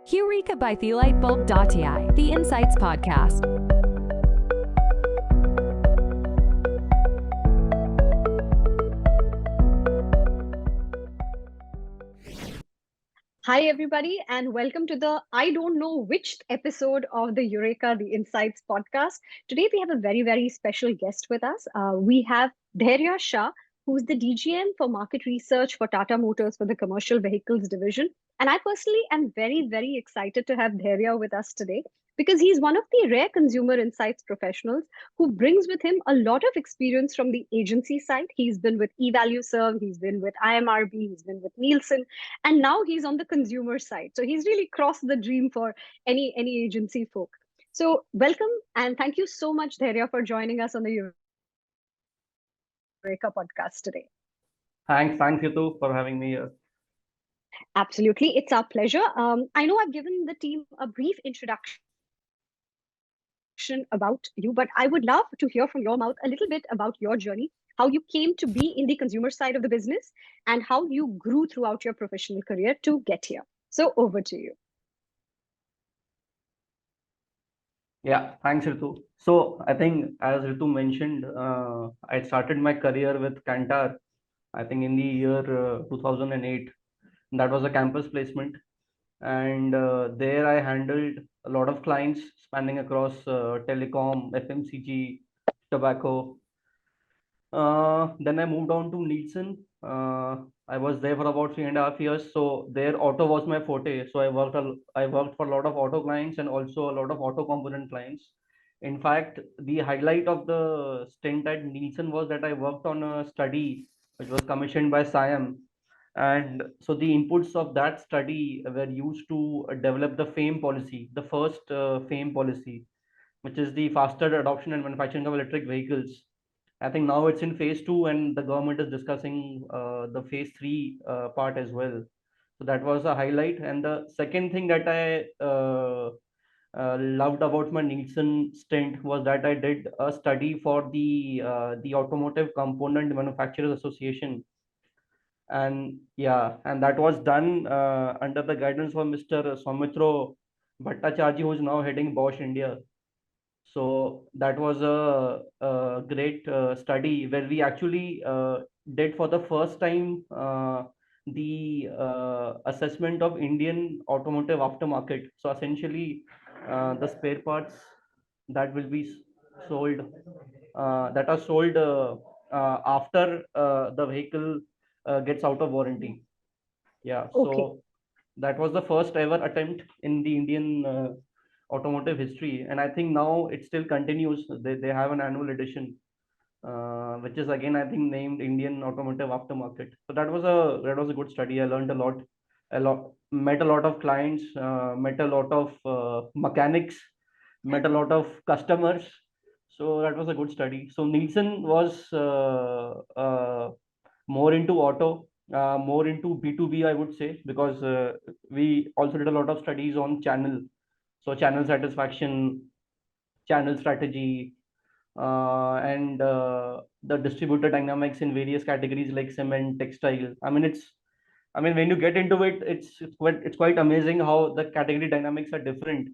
Heureka by thelightbulb.ai, the Insights Podcast. Hi, everybody, and welcome to the I don't know which episode of the Eureka, the Insights podcast. Today, we have a very, very special guest with us. We have Dhairya Shah, who's the DGM for market research for Tata Motors for the commercial vehicles division. And I personally am very, very excited to have Dhairya with us today because he's one of the rare consumer insights professionals who brings with him a lot of experience from the agency side. He's been with eValueServe, he's been with IMRB, he's been with Nielsen, and now he's on the consumer side, so he's really crossed the dream for any agency folk. So welcome, and thank you so much, Dhairya, for joining us on the Eureka podcast today. Thanks, Ritu, for having me here. Absolutely, it's our pleasure. I know I've given the team a brief introduction about you, but I would love to hear from your mouth a little bit about your journey, how you came to be in the consumer side of the business, and how you grew throughout your professional career to get here. So over to you. Yeah, thanks, Ritu. So I think, as Ritu mentioned, I started my career with Kantar, I think in the year 2008. That was a campus placement. And there I handled a lot of clients spanning across telecom, FMCG, tobacco. Then I moved on to Nielsen. I was there for about 3.5 years. So there, auto was my forte. So I worked for a lot of auto clients and also a lot of auto component clients. In fact, the highlight of the stint at Nielsen was that I worked on a study which was commissioned by SIAM. And so the inputs of that study were used to develop the FAME policy, the first FAME policy, which is the faster adoption and manufacturing of electric vehicles. I think now it's in phase two, and the government is discussing the phase three part as well. So that was a highlight. And the second thing that I loved about my Nielsen stint was that I did a study for the Automotive Component Manufacturers Association, and yeah, and that was done under the guidance of Mr. Soumitra Bhattacharjee, who is now heading Bosch India. So that was a great study where we actually did for the first time the assessment of Indian automotive aftermarket. So essentially, the spare parts that will be sold, that are sold after the vehicle gets out of warranty. Yeah, Okay. so that was the first ever attempt in the Indian automotive history, and I think now it still continues. They have an annual edition, which is again I think named Indian Automotive Aftermarket. So that was a good study. I learned a lot, met a lot of clients, met a lot of mechanics, met a lot of customers. So that was a good study. So Nielsen was more into auto, more into B2B, I would say, because we also did a lot of studies on channel. So channel satisfaction, channel strategy, and the distributor dynamics in various categories like cement, textile. I mean, when you get into it, it's quite amazing how the category dynamics are different.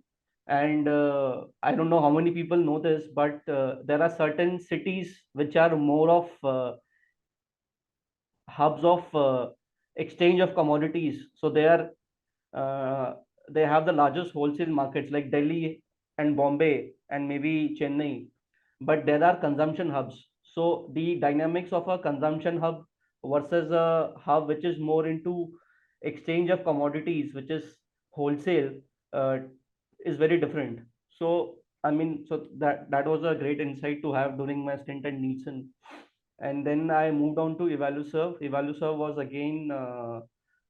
And I don't know how many people know this, but there are certain cities which are more of hubs of exchange of commodities. So uh, they have the largest wholesale markets like Delhi and Bombay and maybe Chennai, but there are consumption hubs. So the dynamics of a consumption hub versus a hub which is more into exchange of commodities, which is wholesale, uh, is very different. So I mean, so that was a great insight to have during my stint at Nielsen. And then I moved on to eValueServe. eValueServe was again,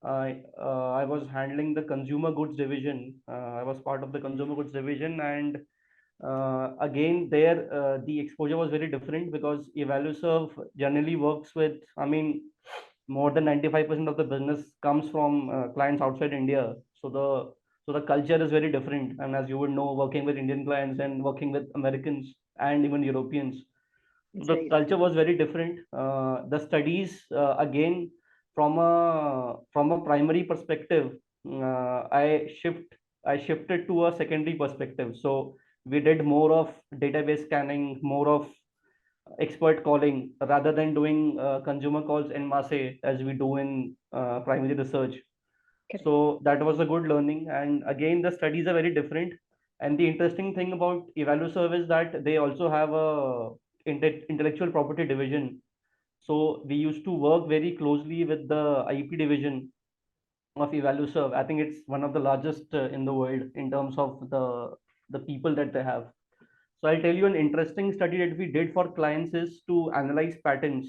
I was handling the consumer goods division. I was part of the consumer goods division, and again there the exposure was very different because eValueServe generally works with, I mean, more than 95% of the business comes from clients outside India. So the culture is very different, and as you would know, working with Indian clients and working with Americans and even Europeans, It's the very culture different. was very different. The studies, again, from a primary perspective, I shift. I shifted to a secondary perspective. So we did more of database scanning, more of expert calling rather than doing consumer calls en masse as we do in primary research. Correct. So that was a good learning. And again, the studies are very different. And the interesting thing about EvaluServe is that they also have a intellectual property division. So we used to work very closely with the IP division of EvaluServe. I think it's one of the largest in the world in terms of the people that they have. So I'll tell you an interesting study that we did for clients is to analyze patents,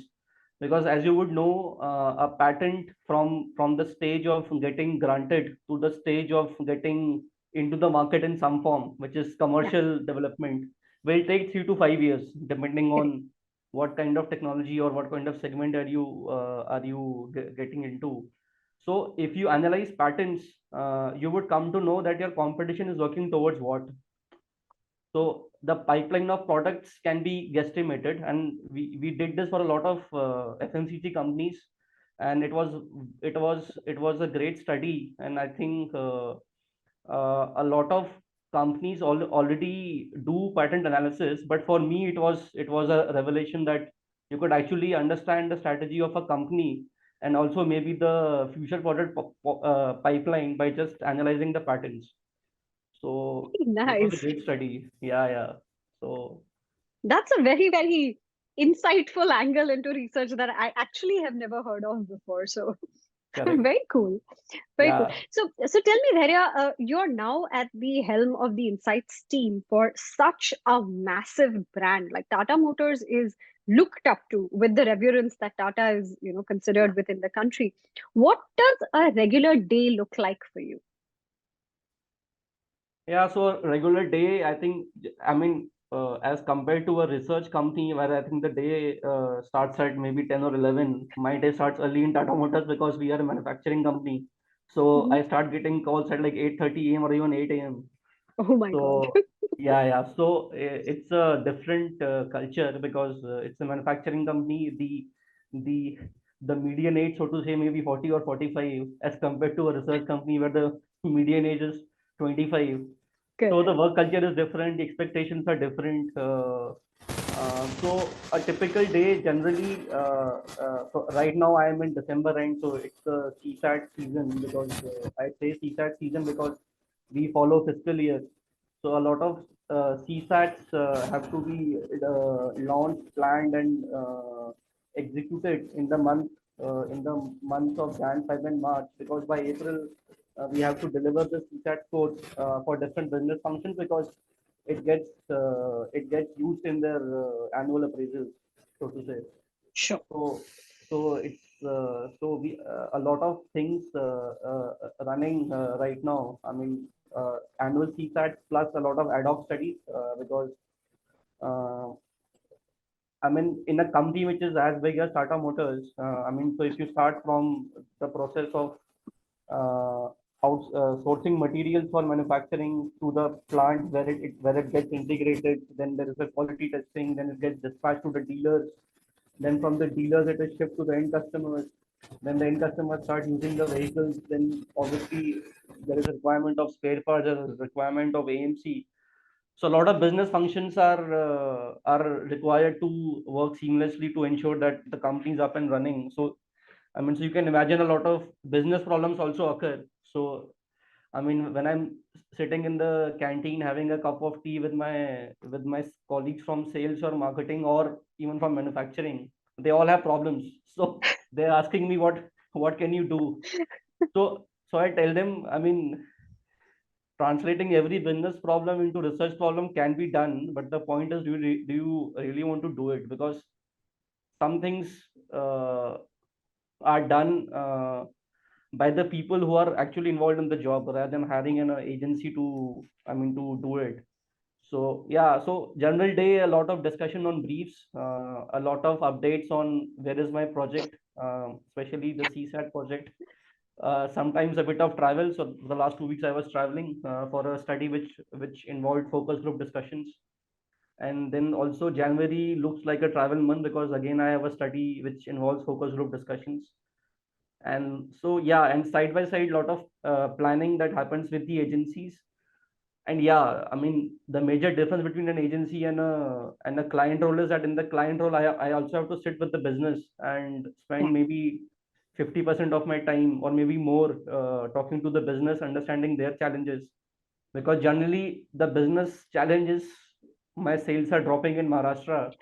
because as you would know, a patent from the stage of getting granted to the stage of getting into the market in some form, which is Yeah. commercial development, will take 3 to 5 years, depending Correct. on what kind of technology or what kind of segment are you getting into. So if you analyze patents, you would come to know that your competition is working towards what. So the pipeline of products can be guesstimated, and we did this for a lot of FMCG companies, and it was a great study, and I think a lot of companies already do patent analysis, but for me it was a revelation that you could actually understand the strategy of a company and also maybe the future product pipeline by just analyzing the patents. So it was a Nice. great study. Yeah, yeah. So That's a very, very insightful angle into research that I actually have never heard of before. So correct. very cool. Very cool. Yeah. So tell me, Dhairya, you're now at the helm of the Insights team for such a massive brand. Like Tata Motors is looked up to with the reverence that Tata is, considered within the country. What does a regular day look like for you? Yeah. So a regular day, I think, I mean, as compared to a research company where I think the day starts at maybe 10 or 11, my day starts early in Tata Motors because we are a manufacturing company. So Mhm. I start getting calls at like 8:30 a.m. or even 8 a.m. Oh my God. So yeah, yeah. So it's a different culture because it's a manufacturing company. The the median age, so to say, maybe 40 or 45, as compared to a research company where the median age is 25. So the Correct. work culture is different. The expectations are different. So a typical day generally. So right now I am in December end, so it's the CSAT season because I say CSAT season because we follow fiscal year. So a lot of CSATs have to be launched, planned, and executed in the months of Jan, Feb, and March, because by April we have to deliver the CSAT scores for different business functions because it gets used in their annual appraisals, so to say. Sure. So we a lot of things running right now. I mean, annual CSAT plus a lot of ad hoc studies because uh, I mean, in a company which is as big as Tata Motors, I mean, so if you start from the process of uh, sourcing materials for manufacturing to the plant where it gets integrated, then there is a quality testing, then it gets dispatched to the dealers, then from the dealers it is shipped to the end customers, then the end customers start using the vehicles, then obviously there is a requirement of spare parts, there is a requirement of AMC. So a lot of business functions are required to work seamlessly to ensure that the company is up and running. So I mean, so you can imagine a lot of business problems also occur. So I mean, when I'm sitting in the canteen having a cup of tea with my colleagues from sales or marketing or even from manufacturing, they all have problems. So they're asking me what can you do? So I tell them, I mean, translating every business problem into research problem can be done, but the point is, do you really want to do it? Because some things uh, are done by the people who are actually involved in the job rather than hiring an agency to, I mean, to do it. So yeah, so general day, a lot of discussion on briefs, a lot of updates on where is my project, especially the CSAT project. Sometimes a bit of travel. So the last 2 weeks I was traveling for a study which involved focus group discussions. And then also January looks like a travel month because again I have a study which involves focus group discussions. And so yeah, and side by side, lot of planning that happens with the agencies. And yeah, I mean, the major difference between an agency and a client role is that in the client role, I also have to sit with the business and Yeah. spend maybe 50% of my time or maybe more talking to the business, understanding their challenges. Because generally the business challenge is my sales are dropping in Maharashtra,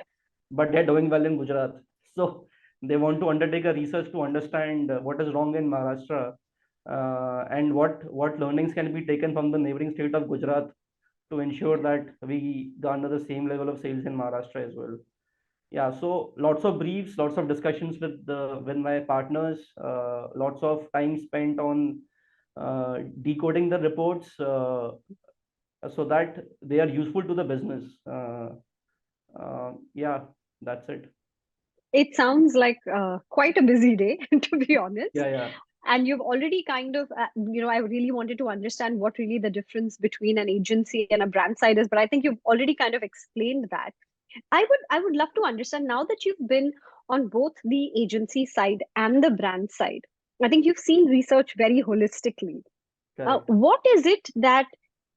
but they're doing well in Gujarat. So they want to undertake a research to understand what is wrong in Maharashtra, and what learnings can be taken from the neighboring state of Gujarat to ensure that we garner the same level of sales in Maharashtra as well. Yeah, so lots of briefs, lots of discussions with my partners, lots of time spent on decoding the reports, so that they are useful to the business. Yeah, that's it. It sounds like quite a busy day, to be honest. Yeah, yeah. And you've already kind of, I really wanted to understand what really the difference between an agency and a brand side is, but I think you've already kind of explained that. I would love to understand now that you've been on both the agency side and the brand side. I think you've seen research very holistically. Correct. What is it that,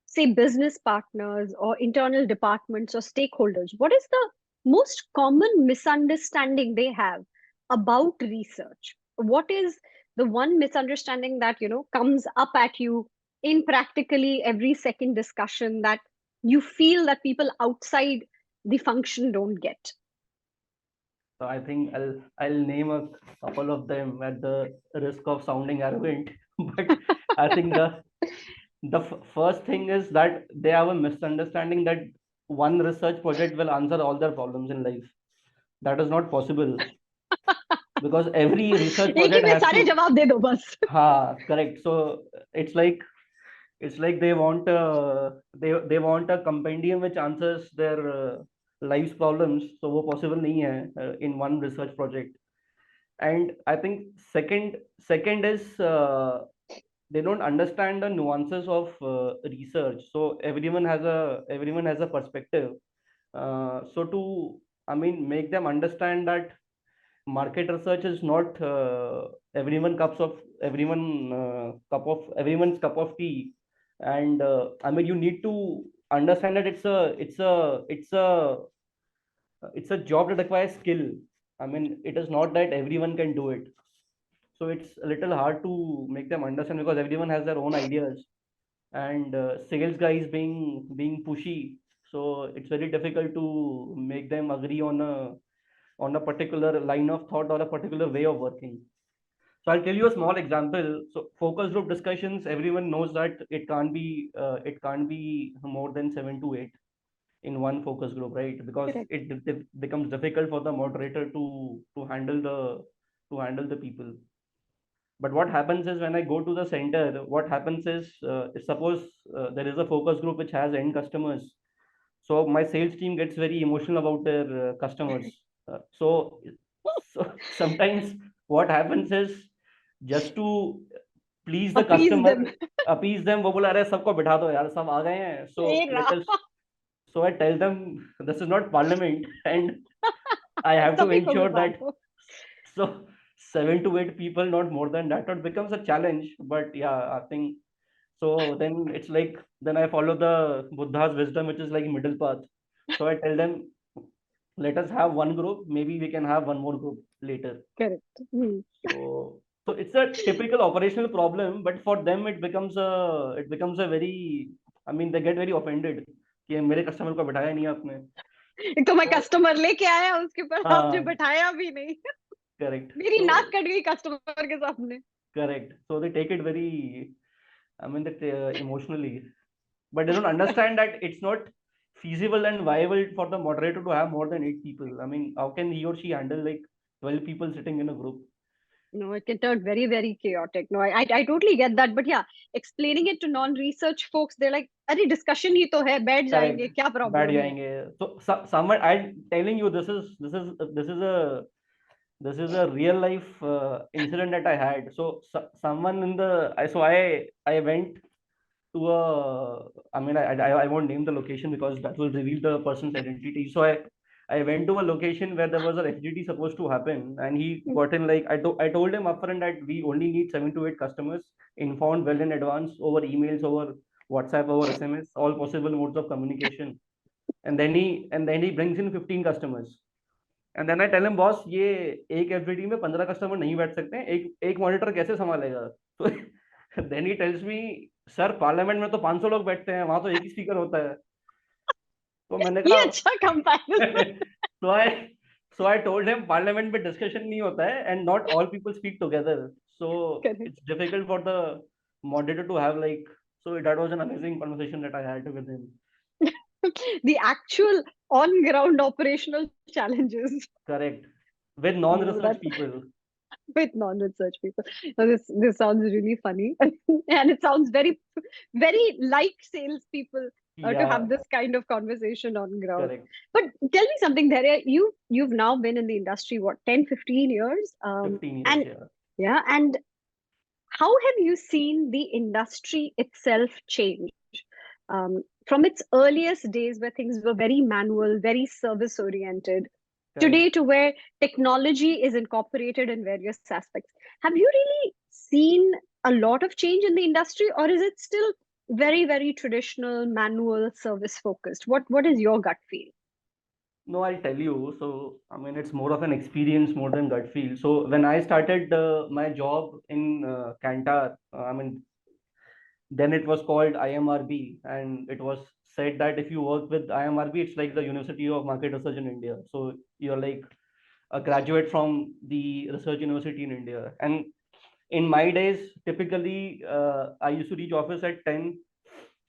say, business partners or internal departments or stakeholders, what is the most common misunderstanding they have about research? What is the one misunderstanding that, comes up at you in practically every second discussion that you feel that people outside the function don't get? So I think I'll name a couple of them at the risk of sounding arrogant. But I think the first thing is that they have a misunderstanding that one research project will answer all their problems in life. That is not possible, because every research एक ही project में has सारे to. जवाब दे दो बस. Ha, correct. So it's like they want a compendium which answers their life's problems. So वो possible नहीं है in one research project. And I think second is they don't understand the nuances of research. So everyone has a perspective. So to, I mean, make them understand that market research is not everyone's cup of tea. And I mean, you need to understand that it's a job that requires skill. I mean, it is not that everyone can do it. So it's a little hard to make them understand because everyone has their own ideas, and sales guys being pushy. So it's very difficult to make them agree on a particular line of thought or a particular way of working. So I'll tell you a small example. So focus group discussions, everyone knows that it can't be more than 7 to 8 in one focus group, right? Because Correct. it becomes difficult for the moderator to handle the people. But what happens is when I go to the center, what happens is, suppose there is a focus group which has end customers. So my sales team gets very emotional about their customers. So sometimes what happens is, just to please the Appease customer, them. appease them, वो बोला अरे सबको बिठा दो यार, सब आ गए हैं. So Hey, let us. So I tell them this is not parliament, and I have to सभी को ensure बिठा that. दो. So 7 to 8 people, not more than that, it becomes a challenge. But yeah, I think so. Then it's like, then I follow the Buddha's wisdom, which is like middle path. So I tell them, let us have one group. Maybe we can have one more group later. Correct. Hmm. So it's a typical operational problem, but for them it becomes a very. I mean, they get very offended कि मेरे customer को बिठाया नहीं आपने. एक तो मैं So customer लेके आया उसके पर आपने हाँ, बैठाया भी नहीं. correct. मेरी नाक So कट गई कस्टमर के सामने. correct. So they take it very, I mean, that emotionally, but they don't understand that it's not feasible and viable for the moderator to have more than 8 people. I mean, how can he or she handle like 12 people sitting in a group? No, it can turn very, very chaotic. No, I totally get that. But yeah, explaining it to non-research folks, they're like, अरे discussion ही तो है, बैठ Correct. जाएंगे, क्या बैठ problem है? जाएंगे. So someone, I'm telling you, this is a real life incident that I had. Someone in the I went to I mean, I won't name the location because that will reveal the person's identity. So I I went to a location where there was an FGD supposed to happen, and he got in like I told him upfront that we only need 7 to 8 customers, informed well in advance over emails, over WhatsApp, over SMS, all possible modes of communication. And then he brings in 15 customers. And then I tell him, boss, ये एक FGD में 15 customer नहीं बैठ सकते हैं, एक एक monitor कैसे संभालेगा? तो then he tells me, sir parliament में तो 500 लोग बैठते हैं, वहां तो एक ही स्पीकर होता है. तो मैंने ये कहा अच्छा comparison. so I told him parliament में discussion नहीं होता है and not all people speak together, so Correct. it's difficult for the moderator to have like, so that was an amazing conversation that I had with him. The actual on ground operational challenges. Correct. With No, non-research that people. with non-research people. Now, this sounds really funny, and it sounds very very like salespeople to Yeah, have this kind of conversation on ground. correct. But tell me something, Dhairya. You've now been in the industry what 10, 15 years, 15 years, and yeah. yeah, and how have you seen the industry itself change from its earliest days where things were very manual, very service oriented, today Correct. to where technology is incorporated in various aspects? Have you really seen a lot of change in the industry, or is it still very, very traditional, manual, service focused? What is your gut feel? No, I'll tell you. So, I mean, it's more of an experience more than gut feel. So, when I started my job in Kantar, I mean, then it was called IMRB, and it was said that if you work with IMRB, it's like the University of Market Research in India. So, you're like a graduate from the research university in India. And in my days, typically, I used to reach office at 10.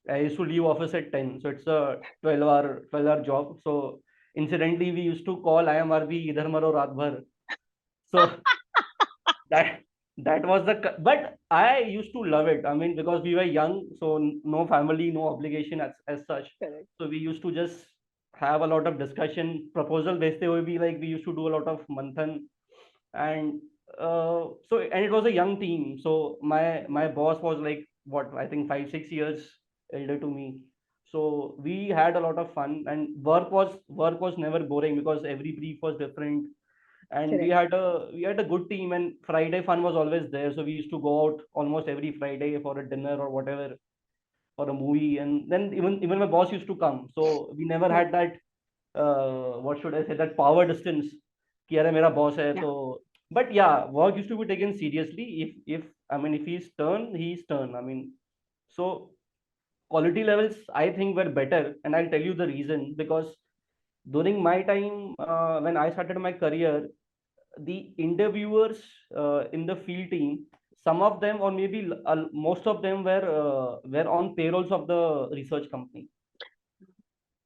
I used to leave office at 10. So it's a 12-hour job. So incidentally, we used to call IMRB idhar maro raat bhar. So that that was but I used to love it. I mean, because we were young, so no family, no obligation as such. Correct. So we used to just have a lot of discussion. Proposal based would be like we used to do a lot of manthan, and and it was a young team. So my boss was like what, I think 5 6 years elder to me. So we had a lot of fun, and work was never boring because every brief was different, and we Correct. had a good team, and Friday fun was always there. So we used to go out almost every Friday for a dinner or whatever, for a movie, and then even my boss used to come. So we never Hmm. had that what should I say, that power distance कि अरे मेरा boss है Yeah. तो. But yeah, work used to be taken seriously. If I mean, if he's turn. I mean, so quality levels I think were better, and I'll tell you the reason. Because during my time, when I started my career, the interviewers in the field team, some of them, or maybe most of them, were on payrolls of the research company.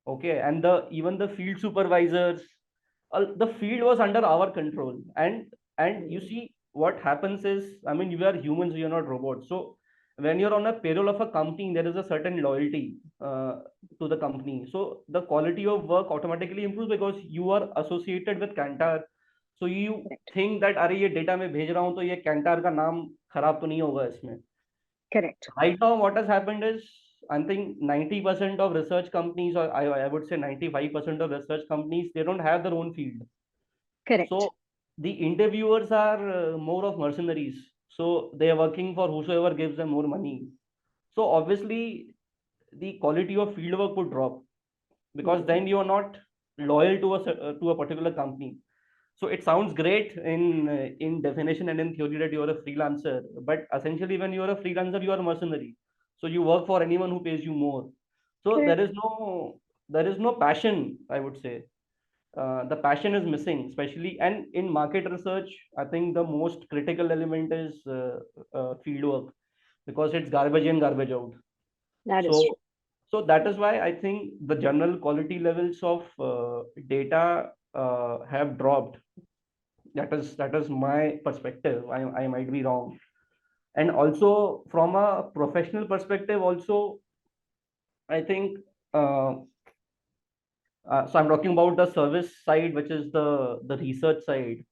Okay, and the even the field supervisors, the field was under our control. And you see what happens is, I mean, you are humans, you are not robots. So when you're on a payroll of a company, there is a certain loyalty to the company. So the quality of work automatically improves because you are associated with Kantar. So you Correct. think that अरे ये data में भेज रहा हूँ तो ये कैंटार का नाम खराब तो नहीं होगा इसमें. Correct. Right now, what has happened is, I think 90% of research companies, or I would say 95% of research companies, they don't have their own field. Correct. So the interviewers are more of mercenaries. So they are working for whosoever gives them more money. So obviously, the quality of field work would drop, because then you are not loyal to a particular company. So it sounds great in definition and in theory that you are a freelancer, but essentially when you are a freelancer, you are a mercenary. So you work for anyone who pays you more. So Correct. there is no passion, I would say. The passion is missing, especially, and in market research, I think the most critical element is field work, because it's garbage in, garbage out. That is true. So that is why I think the general quality levels of data have dropped. That is my perspective. I might be wrong. And also from a professional perspective also, I think so I'm talking about the service side, which is the research side.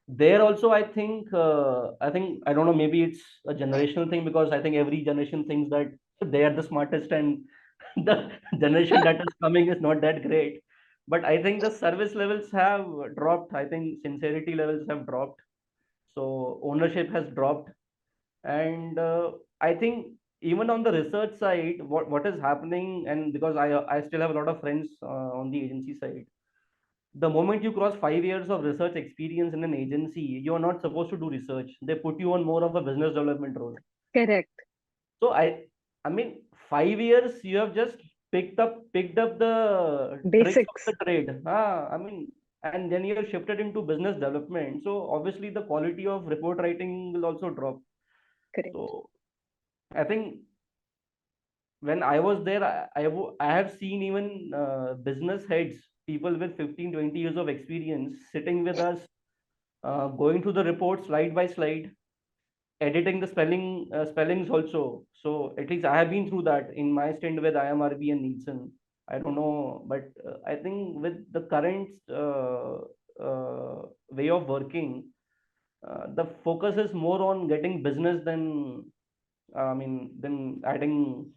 There also, I think I don't know, maybe it's a generational thing, because I think every generation thinks that they are the smartest, and the generation that is coming is not that great. but I think the service levels have dropped. I think sincerity levels have dropped. So ownership has dropped. And I think even on the research side, what is happening, and because I still have a lot of friends on the agency side, the moment you cross 5 years of research experience in an agency, you're not supposed to do research. They put you on more of a business development role. Correct. So I mean, 5 years you have just picked up the tricks of Basics. the trade. I mean, and then you have shifted into business development. So obviously the quality of report writing will also drop. Correct. So I think when I was there, I have seen even business heads, people with 15, 20 years of experience sitting with us, going through the report slide by slide, editing the spellings also. So at least I have been through that in my stint with IMRB and Nielsen. I don't know, but I think with the current way of working, the focus is more on getting business than than adding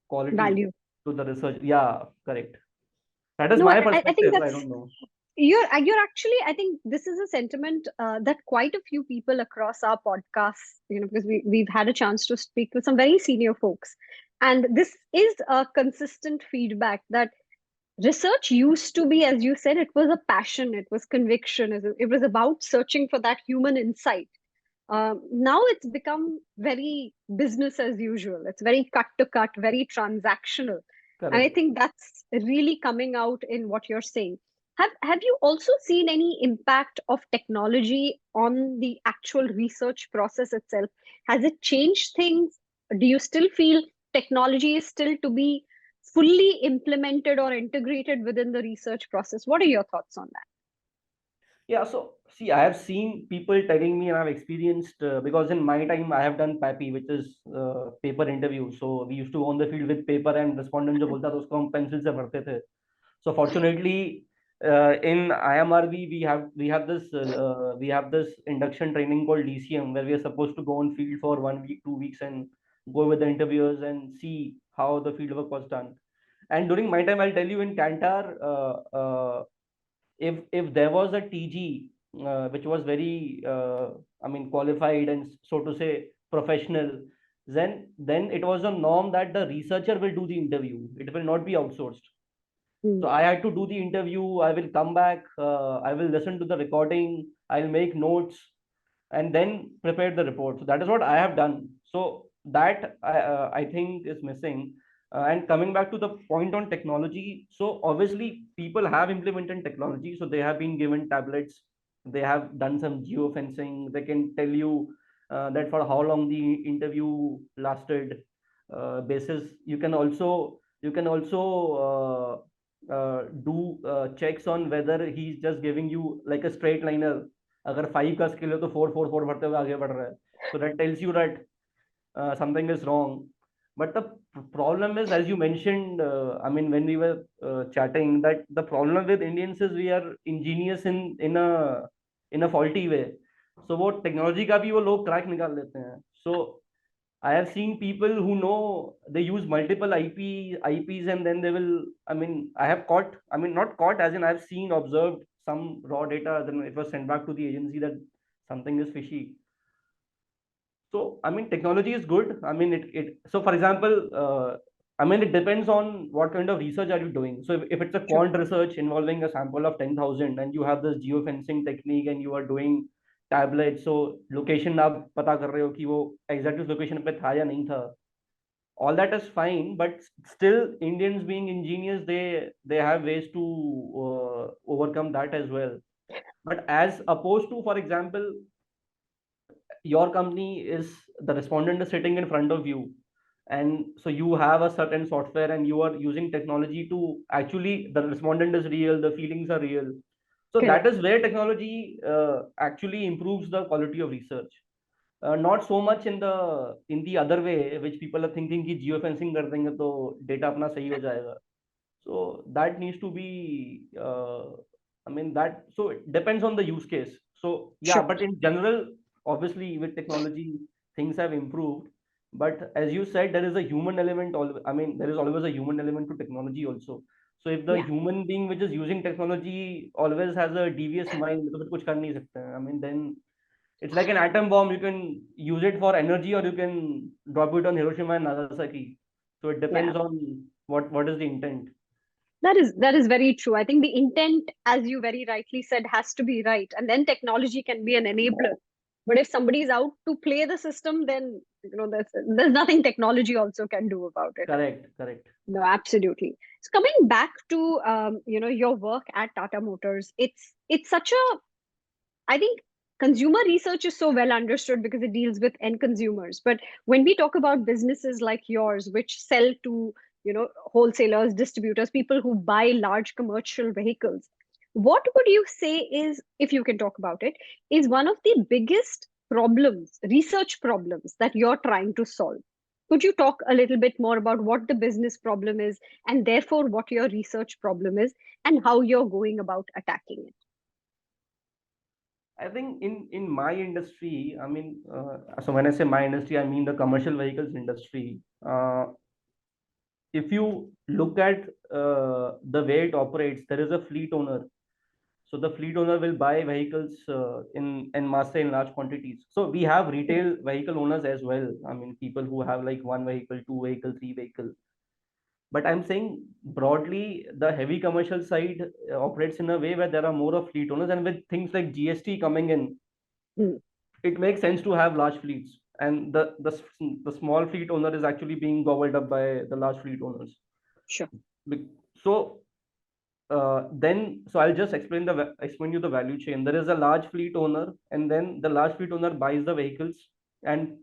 quality Value. to the research. Yeah, correct. That is No, my I think perspective. I that's don't know. you're actually, I think this is a sentiment that quite a few people across our podcasts, because we've had a chance to speak with some very senior folks, and this is a consistent feedback that research used to be, as you said, it was a passion, it was conviction, it was about searching for that human insight. Now it's become very business as usual. It's very cut to cut, very transactional. And I Correct. think that's really coming out in what you're saying. Have you also seen any impact of technology on the actual research process itself? Has it changed things? Do you still feel technology is still to be fully implemented or integrated within the research process? What are your thoughts on that? Yeah, so see, I have seen people telling me, and I've experienced because in my time I have done PAPI, which is paper interview. So we used to go on the field with paper, and respondent जो बोलता था उसको हम pencil से भरते थे. So fortunately, in IMRB we have this induction training called DCM, where we are supposed to go on field for 1 week, 2 weeks, and go with the interviewers and see how the field work was done. And during my time, I'll tell you in Kantar, if there was a TG which was very qualified and so to say professional, then it was a norm that the researcher will do the interview. It will not be outsourced. Hmm. So I had to do the interview. I will come back. I will listen to the recording. I'll make notes and then prepare the report. So that is what I have done. So that I think is missing. And coming back to the point on technology, so obviously people have implemented technology. So they have been given tablets. They have done some geofencing. They can tell you that for how long the interview lasted. Basis you can also do checks on whether he's just giving you like a straight liner. अगर 5 का skill है तो 4 4 4 भरते हुए आगे बढ़ रहा है. So that tells you that something is wrong. But the problem is, as you mentioned, when we were chatting, that the problem with Indians is we are ingenious in a faulty way. So वो technology का भी वो लोग crack निकाल लेते हैं. So I have seen people who know they use multiple IPs, and then they will. I have caught. Not caught as in I have seen, observed some raw data. Then it was sent back to the agency that something is fishy. So technology is good. It. So for example, it depends on what kind of research are you doing. So if it's a Sure. quant research involving a sample of 10,000 and you have this geofencing technique and you are doing tablets, so location आप पता कर रहे हो कि वो exact उस location पे था या नहीं था. All that is fine, but still Indians being ingenious, they have ways to overcome that as well. But as opposed to, for example, your company is the respondent is sitting in front of you, and so you have a certain software and you are using technology to actually the respondent is real, the feelings are real. So that Correct. is where technology actually improves the quality of research. Not so much in the other way, which people are thinking कि geofencing कर देंगे तो data अपना सही हो जाएगा. So that needs to be that, so it depends on the use case. So yeah, Sure. but in general, obviously with technology things have improved. But as you said, there is a human element. There is always a human element to technology also. So if the Yeah. human being which is using technology always has a devious mind, तो फिर कुछ कर नहीं सकते हैं. I mean, then it's like an atom bomb. You can use it for energy, or you can drop it on Hiroshima and Nagasaki. So it Yeah. depends on what is the intent. That is very true. I think the intent, as you very rightly said, has to be right, and then technology can be an enabler. But if somebody is out to play the system, then there's nothing technology also can do about it. Correct, correct. No, absolutely. So coming back to your work at Tata Motors, it's such a, I think consumer research is so well understood because it deals with end consumers. But when we talk about businesses like yours, which sell to, wholesalers, distributors, people who buy large commercial vehicles, what would you say is, if you can talk about it, is one of the biggest problems, research problems that you're trying to solve? Could you talk a little bit more about what the business problem is and therefore what your research problem is and how you're going about attacking it? I think in my industry, I mean, so when I say my industry, I mean the commercial vehicles industry. If you look at the way it operates, there is a fleet owner. So the fleet owner will buy vehicles in mass in large quantities. So we have retail vehicle owners as well. I mean, people who have like one vehicle, two vehicle, three vehicle. But I'm saying broadly, the heavy commercial side operates in a way where there are more of fleet owners, and with things like GST coming in, Hmm. it makes sense to have large fleets. And the small fleet owner is actually being gobbled up by the large fleet owners. Sure. So so I'll just explain you the value chain. There is a large fleet owner, and then the large fleet owner buys the vehicles and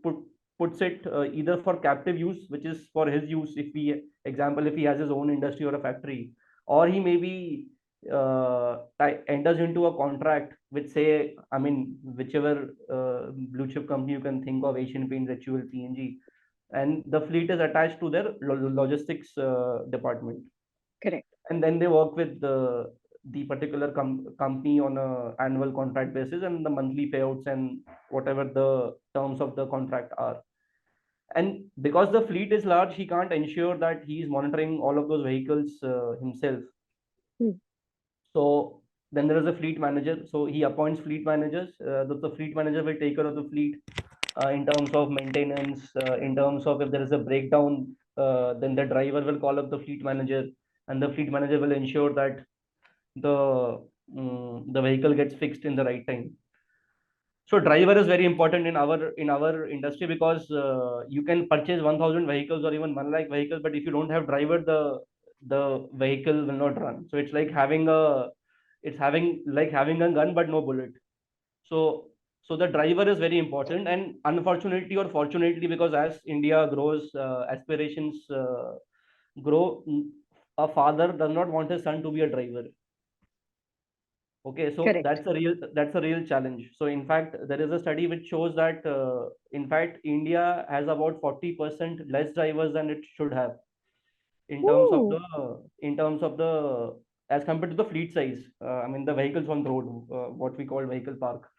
puts it either for captive use, which is for his use. If he has his own industry or a factory, or he maybe enters into a contract with, say, I mean, whichever blue chip company you can think of, Asian Paints, HUL, PNG, and the fleet is attached to their logistics department, Correct. and then they work with the particular company on a annual contract basis, and the monthly payouts and whatever the terms of the contract are. And because the fleet is large, he can't ensure that he is monitoring all of those vehicles himself. Hmm. So then there is a fleet manager. So he appoints fleet managers. The fleet manager will take care of the fleet in terms of maintenance, in terms of if there is a breakdown, then the driver will call up the fleet manager, and the fleet manager will ensure that the vehicle gets fixed in the right time. So driver is very important in our industry, because you can purchase 1,000 vehicles or even 1 lakh vehicles, but if you don't have driver, the vehicle will not run. So it's having like having a gun but no bullet. So the driver is very important, and unfortunately or fortunately, because as India grows, aspirations grow, a father does not want his son to be a driver. Okay, so Correct. that's a real challenge. So in fact, there is a study which shows that in fact India has about 40% less drivers than it should have in terms of Ooh, the in terms of the as compared to the fleet size. I mean the vehicles on the road, what we call vehicle park.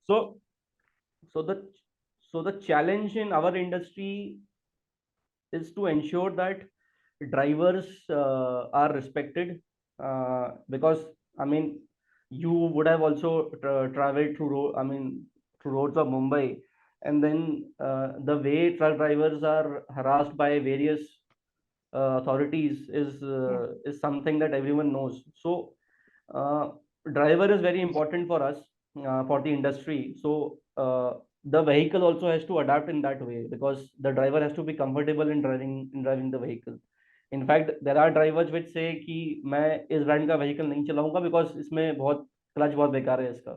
So so the so the challenge in our industry is to ensure that drivers are respected, because I mean you would have also traveled through through roads of Mumbai, and then the way truck drivers are harassed by various authorities yeah. is something that everyone knows. So uh, driver is very important for us, for the industry. So the vehicle also has to adapt in that way, because the driver has to be comfortable in driving the vehicle. In fact, there are drivers which say कि मैं इस brand का vehicle नहीं चलाऊंगा because इसमें बहुत clutch बहुत बेकार है इसका.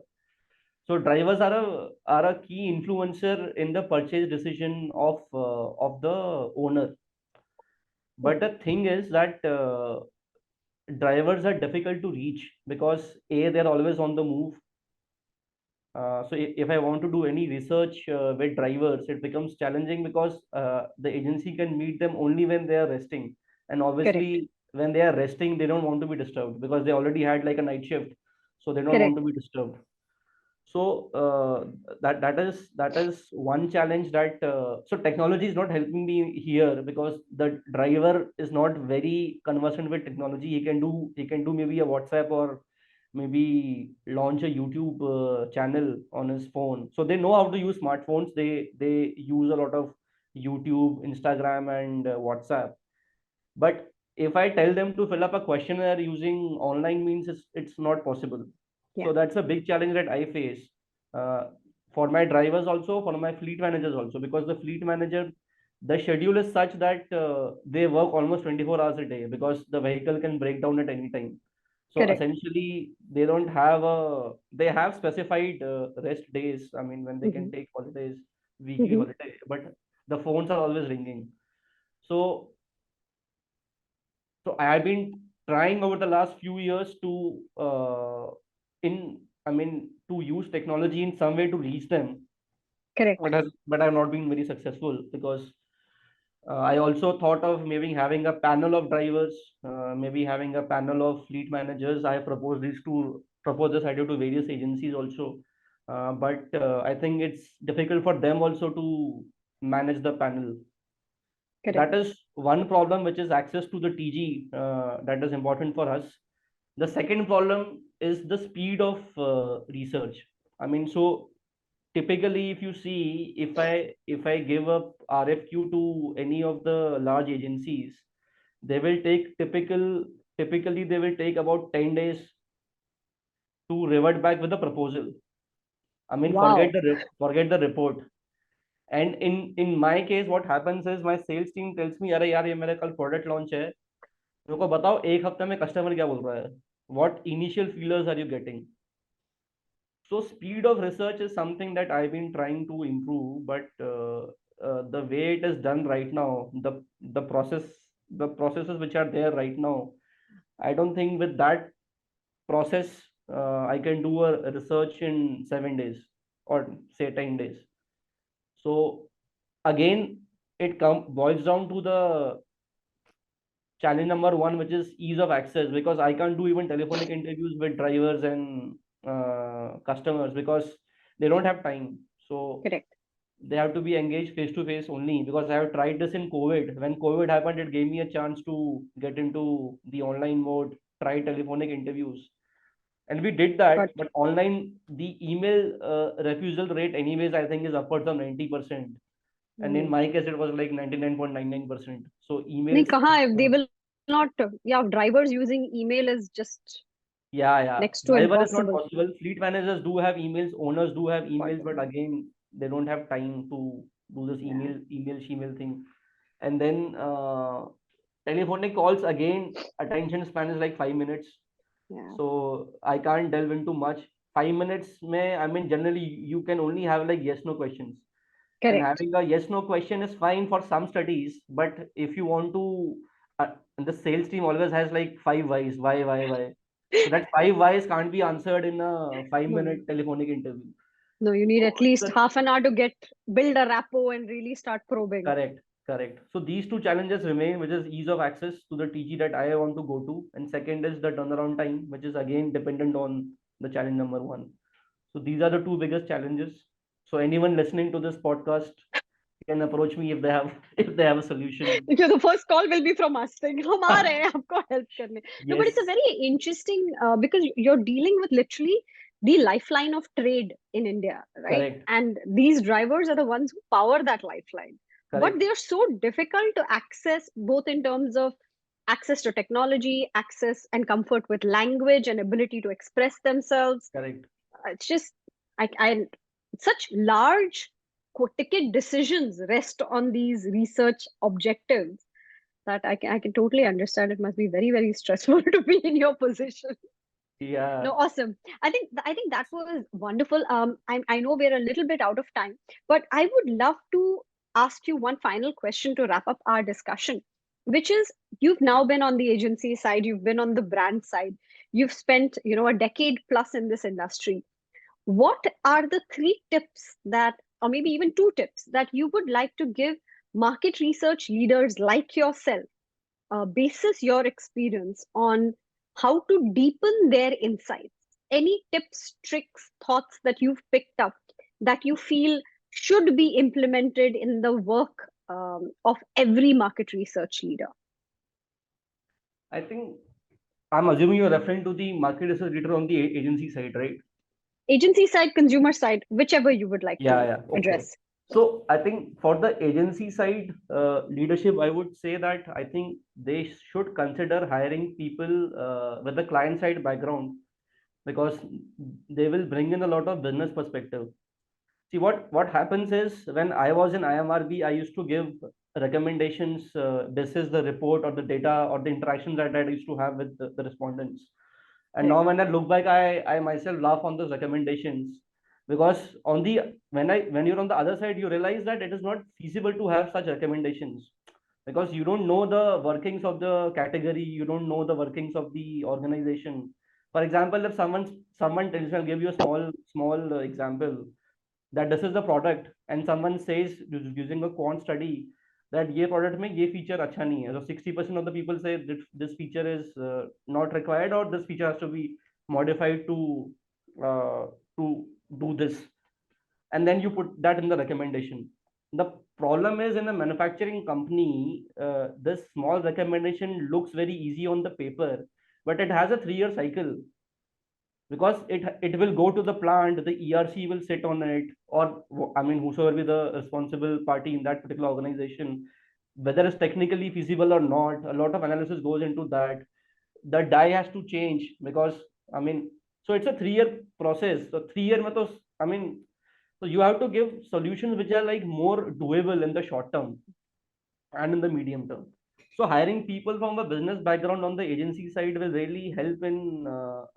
So drivers are a key influencer in the purchase decision of the owner. But the thing is that drivers are difficult to reach, because they're always on the move. So if I want to do any research with drivers, it becomes challenging, because the agency can meet them only when they are resting, and Correct. obviously when they are resting, they don't want to be disturbed because they already had like a night shift, so they don't want Correct. to be disturbed. So that is one challenge that so technology is not helping me here because the driver is not very conversant with technology. He can do maybe a WhatsApp or maybe launch a YouTube channel on his phone. So they know how to use smartphones. They use a lot of YouTube, Instagram, and WhatsApp. But if I tell them to fill up a questionnaire using online means, it's not possible. Yeah. So that's a big challenge that I face uh, for my drivers also, for my fleet managers also, because the fleet manager, the schedule is such that they work almost 24 hours a day because the vehicle can break down at any time. So Correct. essentially, they don't have they have specified rest days. I mean, when they can Hmm. take holidays, weekly Hmm. holiday, but the phones are always ringing. So so I have been trying over the last few years to to use technology in some way to reach them, Correct. but I've not been very successful because I also thought of maybe having a panel of drivers, maybe having a panel of fleet managers. I have proposed this idea to various agencies also, but I think it's difficult for them also to manage the panel. Correct. That is one problem, which is access to the TG, that is important for us. The second problem is the speed of research. I mean, so typically, if you see, if I give up RFQ to any of the large agencies, they will take typically they will take about 10 days to revert back with a proposal. I mean, Wow. forget the report. And in my case, what happens is my sales team tells me, अरे यार ये मेरा कल product launch है, मेरे को बताओ एक हफ्ते में कस्टमर क्या बोल रहा है, what initial feelers are you getting? So speed of research is something that I've been trying to improve, but the way it is done right now, the process, the processes which are there right now, I don't think with that process I can do a research in 7 days or say 10 days. So again, it boils down to the challenge number one, which is ease of access, because I can't do even telephonic interviews with drivers and customers because they don't have time. So Correct. they have to be engaged face to face only, because I have tried this in COVID. When COVID happened, it gave me a chance to get into the online mode, try telephonic interviews. And we did Got that, but online, the email refusal rate, anyways, I think is upwards of 90%. And in it. my case, it was like 99.99%. So नहीं emails, कहाँ है, they will not, yeah, drivers using email is just yeah. next to Driver is not impossible. possible. Fleet managers do have emails, owners do have Got emails, it. but again, they don't have time to do this Yeah. email thing. And then telephonic calls, again, attention span is like 5 minutes. Yeah. So I can't delve into much. 5 minutes may, I mean, generally you can only have like yes no questions. And Correct. having a yes no question is fine for some studies, but if you want to, and the sales team always has like five whys, why. So that five whys can't be answered in a 5 minute No, telephonic interview. no, you need So at it's least a half an hour to build a rapport and really start probing. correct. So these two challenges remain, which is ease of access to the TG that I want to go to, and second is the turnaround time, which is again dependent on the challenge number one. So these are the two biggest challenges. So anyone listening to this podcast can approach me if they have if they have a solution. Because the first call will be from us saying हम आ रहे हैं आपको help करने. No, but Yes, it's a very interesting because you're dealing with literally the lifeline of trade in India, right? correct, And these drivers are the ones who power that lifeline. But correct, they're so difficult to access, both in terms of access to technology, access and comfort with language and ability to express themselves. correct. It's just I such large ticket decisions rest on these research objectives that I can totally understand. It must be very, very stressful to be in your position. Yeah, No, awesome. I think that was wonderful. I know we're a little bit out of time, but I would love to ask you one final question to wrap up our discussion, which is you've now been on the agency side, you've been on the brand side, you've spent a decade plus in this industry. What are the three tips that, or maybe even two tips that you would like to give market research leaders like yourself, basis your experience on how to deepen their insights? any tips, tricks, thoughts that you've picked up that you feel should be implemented in the work of every market research leader? I think I'm assuming you're referring to the market research leader on the agency side, right? Agency side, consumer side, whichever you would like Yeah, to yeah. Okay. address. So I think for the agency side leadership, I would say that I think they should consider hiring people with the client side background, because they will bring in a lot of business perspective. See, what happens is, when I was in IMRB, I used to give recommendations. This is the report or the data or the interactions that I used to have with the respondents. And Right. now when I look back, I myself laugh on those recommendations, because on the when you're on the other side, you realize that it is not feasible to have such recommendations, because you don't know the workings of the category, you don't know the workings of the organization. For example, if someone tells me, I'll give you a small example, that this is the product, and someone says using a quant study that ये product में ये feature अच्छा नहीं है, so 60% of the people say that this feature is not required, or this feature has to be modified uh, to do this, and then you put that in the recommendation. The problem is, in a manufacturing company, this small recommendation looks very easy on the paper, but it has a 3-year cycle, because it will go to the plant, the ERC will sit on it, or I mean whosoever be the responsible party in that particular organization, whether it's technically feasible or not, a lot of analysis goes into that. The die has to change, because I mean, so it's a 3-year process. So 3 year mein to, I mean, so you have to give solutions which are like more doable in the short term and in the medium term. So hiring people from a business background on the agency side will really help in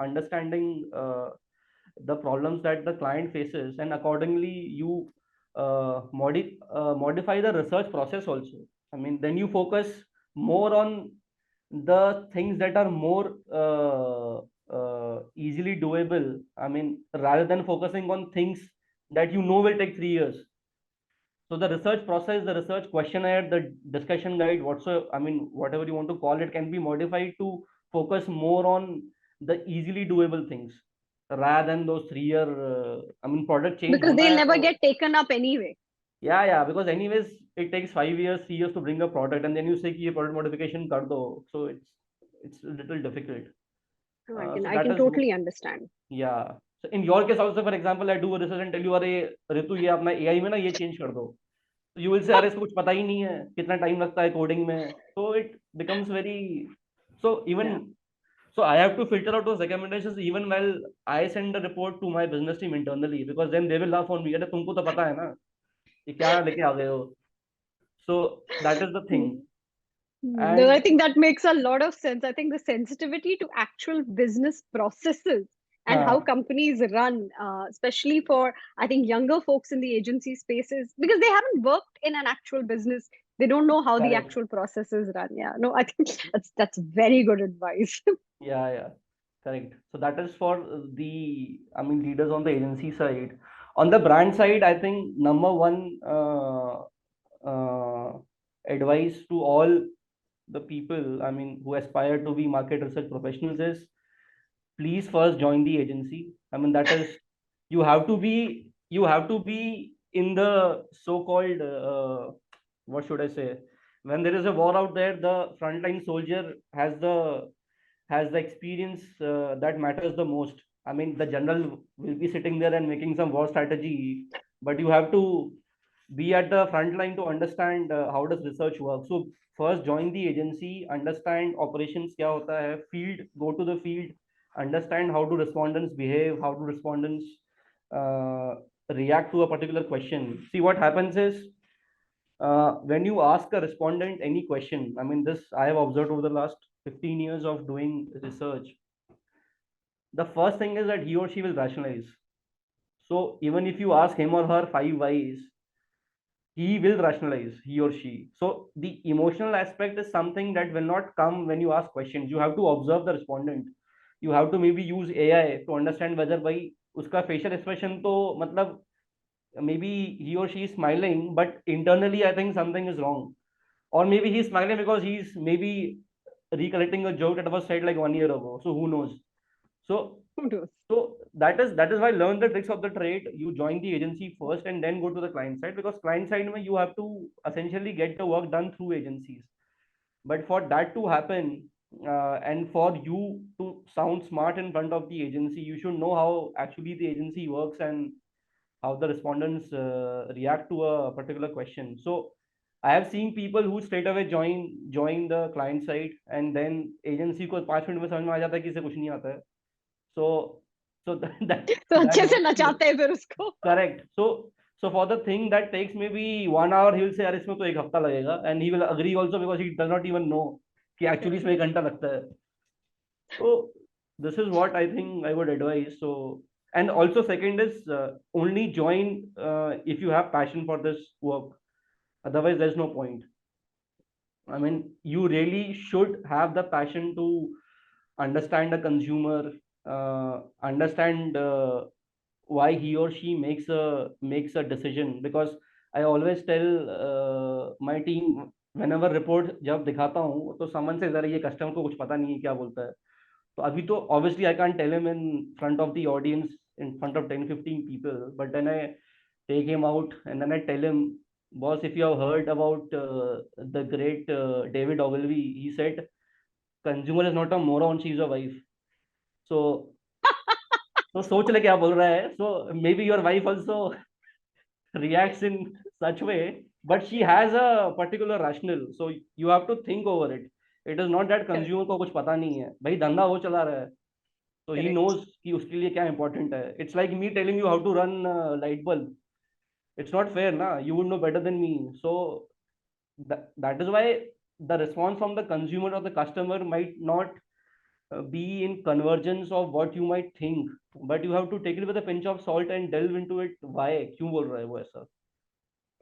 understanding the problems that the client faces, and accordingly you modify the research process also. I mean, then you focus more on the things that are more easily doable. I mean, rather than focusing on things that you know will take 3 years. So the research process, the research questionnaire, the discussion guide, I mean, whatever you want to call it, can be modified to focus more on the easily doable things rather than those 3 year. I mean, product change Because hona they'll hai never to, get taken up anyway. yeah, yeah, because anyways it takes 5 years, 3 years to bring a product, and then you say ki ye product modification kar do. So it's a little difficult. No, So I that can is, totally understand. yeah. So in your case also, for example, I do a research and tell you, अरे ऋतु ये अपना AI में ना ये change कर दो, you will say अरे इसको कुछ पता ही नहीं है, कितना टाइम लगता है कोडिंग में. So it becomes very, so even, Yeah. so I have to filter out those recommendations even while I send the report to my business team internally, because then they will laugh on me, अरे तुमको तो पता है ना ये क्या लेके आ गए हो. So that is the thing. No, I And think that makes a lot of sense. I think the sensitivity to actual business processes and how हाँ, companies run, especially for, I think, younger folks in the agency spaces, because they haven't worked in an actual business. They don't know how the correct. actual processes run. Yeah, no, I think that's very good advice. Yeah, yeah, correct. So that is for the, I mean, leaders on the agency side. On the brand side, I think number one advice to all the people, I mean, who aspire to be market research professionals is, please first join the agency. I mean, that is, you have to be in the so-called, what should I say? When there is a war out there, the frontline soldier has the experience that matters the most. I mean, the general will be sitting there and making some war strategy, but you have to be at the front line to understand how does research work. So first join the agency, understand operations kya hota hai, field, go to the field, understand how do respondents behave, how do respondents uh, react to a particular question. See, what happens is, when you ask a respondent any question, I mean, this I have observed over the last 15 years of doing research. The first thing is that he or she will rationalize. So even if you ask him or her 5 whys, he will rationalize, he or she. So the emotional aspect is something that will not come when you ask questions. You have to observe the respondent. You have to maybe use AI to understand whether by uska facial expression to matlab, maybe he or she is smiling, but internally I think something is wrong. Or maybe he's smiling because he's maybe recollecting a joke that was said like 1 year ago. So who knows? So Who knows? so that is why learn the tricks of the trade. You join the agency first and then go to the client side, because client side mein you have to essentially get the work done through agencies. But for that to happen, and for you to sound smart in front of the agency, you should know how actually the agency works and how the respondents react to a particular question. So I have seen people who straight away join the client side, and then agency को 5 minute में समझ में आ जाता है कि इसे कुछ नहीं आता है. So so that तो that अच्छे से works नचाते हैं फिर उसको. correct. So for the thing that takes maybe 1 hour, he will say यार इसमें तो 1 हफ्ता लगेगा, and he will agree also because he does not even know कि actually इसमें 1 घंटा लगता है. So this is what I think I would advise. So, and also second is only join if you have passion for this work. Otherwise, there's no point. I mean, you really should have the passion to understand the consumer, understand why he or she makes a decision. Because I always tell my team, whenever report जब दिखाता हूँ तो someone says अरे ये customer को कुछ पता नहीं है क्या बोलता है. So अभी तो obviously I can't tell him in front of the audience, in front of 10-15 people, but then I take him out and then I tell him, boss, if you have heard about the great David Ogilvy, he said, consumer is not a moron, she's a wife. So so सोच ले क्या बोल रहा है. So maybe your wife also reacts in such way, but she has a particular rationale. So you have to think over it. It is not that Correct. consumer को कुछ पता नहीं है. भाई धंधा वो चला रहा है. So he Correct. knows कि उसके लिए क्या important है. It's like me telling you how to run light bulb. It's not fair, na? You would know better than me. So that is why the response from the consumer or the customer might not be in convergence of what you might think, but you have to take it with a pinch of salt and delve into it. Why? क्यों बोल रहा है वो ऐसा?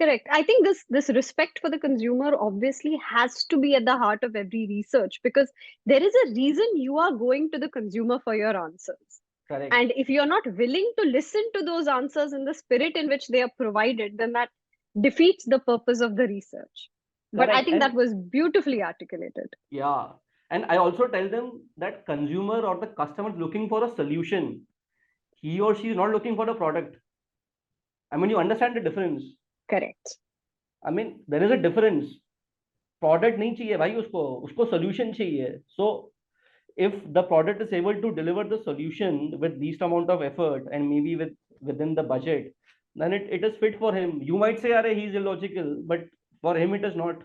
Correct. I think this respect for the consumer obviously has to be at the heart of every research, because there is a reason you are going to the consumer for your answers. Correct. And if you're not willing to listen to those answers in the spirit in which they are provided, then that defeats the purpose of the research. But I Correct. think that And was beautifully articulated. yeah, and I also tell them that consumer or the customer is looking for a solution. He or she is not looking for a product. I mean, you understand the difference. Correct. I mean, there is a difference. Product नहीं चाहिए भाई उसको solution चाहिए. So if the product is able to deliver the solution with least amount of effort and maybe within the budget, then it is fit for him. You might say, "Arey, he's illogical," but for him it is not.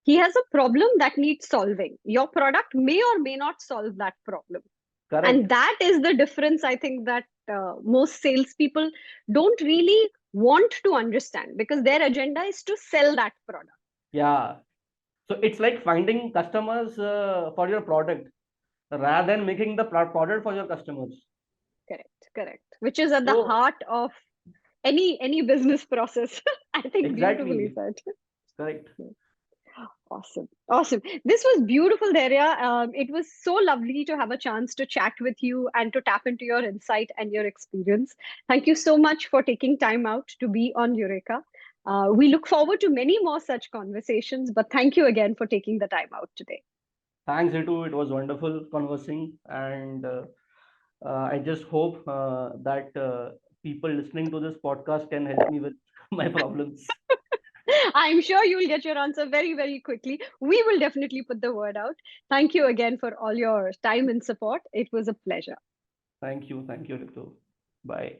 He has a problem that needs solving. Your product may or may not solve that problem. Correct. And that is the difference, I think, that most salespeople don't really want to understand, because their agenda is to sell that product. Yeah. So it's like finding customers for your product rather than making the product for your customers. Correct. Which is at the So heart of any business process. I think beautifully exactly. said. Correct. Awesome. This was beautiful, Dhairya. It was so lovely to have a chance to chat with you and to tap into your insight and your experience. Thank you so much for taking time out to be on Heureka. We look forward to many more such conversations, but thank you again for taking the time out today. Thanks, Ritu. It was wonderful conversing, and I just hope that people listening to this podcast can help me with my problems. I'm sure you'll get your answer very, very quickly. We will definitely put the word out. Thank you again for all your time and support. It was a pleasure. Thank you, Ritu. Bye.